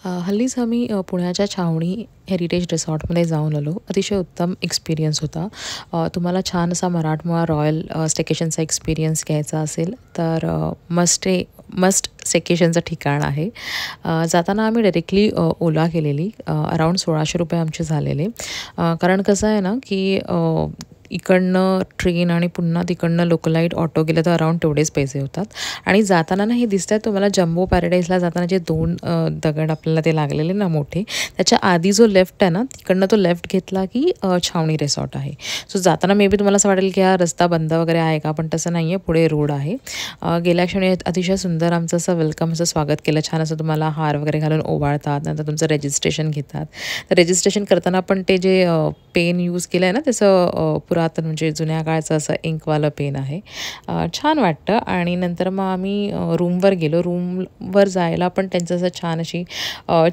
हल्लीच आम्ही पुण्याच्या छावणी हेरिटेज रिसॉर्टमध्ये जाऊन आलो. अतिशय उत्तम एक्सपिरियन्स होता. तुम्हाला छान असा मराठमोळा रॉयल स्टेकेशनचा एक्सपिरियन्स घ्यायचा असेल तर मस्ट स्टेकेशनचं ठिकाण आहे. जाताना आम्ही डायरेक्टली ओला केलेली. अराउंड ₹1600 आमचे झालेले. कारण कसं आहे ना, की इकडनं ट्रेन आणि पुन्हा तिकडनं लोकलाईट ऑटो गेलं तर अराउंड तेवढेच पैसे होतात. आणि जाताना ना हे दिसतंय तुम्हाला जम्बो पॅराडाईजला जाताना जे 2 दगड आपल्याला ते लागलेले ना मोठे, त्याच्या आधी जो लेफ्ट आहे ना, तिकडनं तो लेफ्ट घेतला की छावणी रिसॉर्ट आहे. सो जाताना मे बी तुम्हाला असं वाटेल की हा रस्ता बंद वगैरे आहे का? पण तसं नाही आहे, पुढे रोड आहे. गेल्या क्षणी अतिशय सुंदर आमचं असं वेलकम असं स्वागत केलं. छान असं तुम्हाला हार वगैरे घालून ओवाळतात. नंतर तुमचं रजिस्ट्रेशन घेतात. तर रजिस्ट्रेशन करताना पण ते जे पेन यूज केलं आहे ना, त्याचं पुरातन म्हणजे जुन्या काळचं असं इंकवालं पेन आहे. छान वाटतं. आणि नंतर मग आम्ही रूमवर गेलो. रूमवर जायला पण त्यांचं असं छान अशी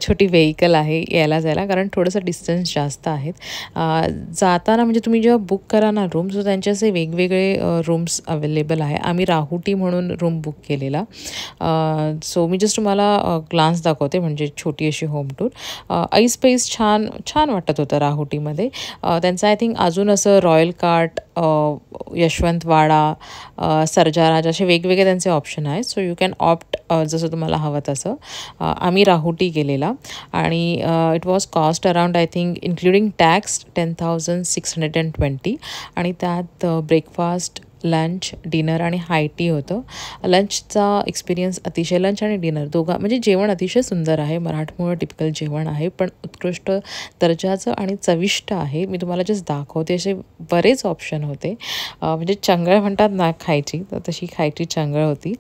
छोटी व्हेइकल आहे यायला जायला, कारण थोडंसं डिस्टन्स जास्त आहेत. जाताना म्हणजे तुम्ही जेव्हा बुक करा ना रूम, सो त्यांचे असे वेगवेगळे रूम्स अवेलेबल आहे. आम्ही राहुटी म्हणून रूम बुक केलेला. सो मी जस्ट तुम्हाला ग्लान्स दाखवते, म्हणजे छोटी अशी होम टूर. ऐसपैस छान छान वाटत होतं राहुटीमध्ये. त्यांचं आय थिंक अजून असं रॉयल कार्ट, यशवंतवाडा, सर्जाराज असे वेगवेगळे त्यांचे ऑप्शन आहेत. सो यू कॅन ऑप्ट जसं तुम्हाला हवं तसं. आम्ही राहुटी केलेला आणि it was cost around I think including tax 10,620. आणि त्यात ब्रेकफास्ट, लंच, डिनर आणि हाय टी होतं. लंचचा एक्सपिरियन्स अतिशय, लंच आणि डिनर दोघा म्हणजे जेवण अतिशय सुंदर आहे. मराठमोळं टिपिकल जेवण आहे, पण उत्कृष्ट दर्जाचं आणि चविष्ट आहे. मी तुम्हाला जस्ट दाखवते, असे बरेच ऑप्शन होते. म्हणजे चंगळ म्हणतात ना खायची, तर तशी खायची चंगळ होती.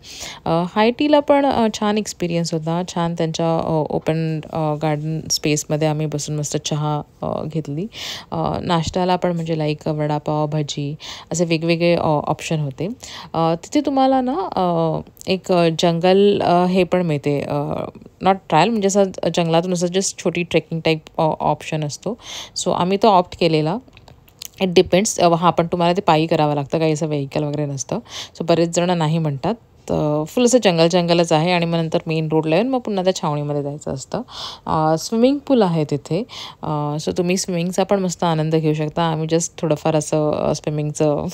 हाय टीला पण छान एक्सपिरियन्स होता. छान त्यांच्या ओपन गार्डन स्पेसमध्ये आम्ही बसून मस्त चहा घेतली. नाश्त्याला पण म्हणजे लाईक वडापाव, भजी असे वेगवेगळे ऑप्शन होते. तिथे तुम्हाला ना एक जंगल हे पण मिळते, नॉट ट्रायल म्हणजे असं जंगलातून असं जस्ट छोटी ट्रेकिंग टाईप ऑप्शन असतो. सो आम्ही तो ऑप्ट केलेला. It depends. हां, पण तुम्हाला ते पायी करावं लागतं, काही असं व्हेइकल वगैरे नसतं. सो बरेच जण नाही म्हणतात. तर फुल असं जंगलच आहे. आणि मग नंतर मेन रोडला येऊन मग पुन्हा त्या छावणीमध्ये जायचं असतं. स्विमिंग पूल आहे तिथे. सो तुम्ही स्विमिंगचा पण मस्त आनंद घेऊ शकता. आम्ही जस्ट थोडंफार असं स्विमिंगचं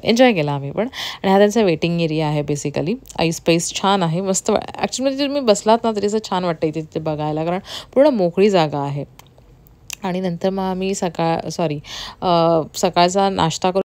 एन्जॉय केला आम्ही पण. आणि हा त्यांचा वेटिंग एरिया आहे बेसिकली. आईस्पेस छान आहे, मस्त. ॲक्च्युली तुम्ही बसलात ना तरी असं छान वाटतं इथे तिथे बघायला, कारण पूर्ण मोकळी जागा आहे. आणि नंतर मग आम्ही सकाळचा नाश्ता करून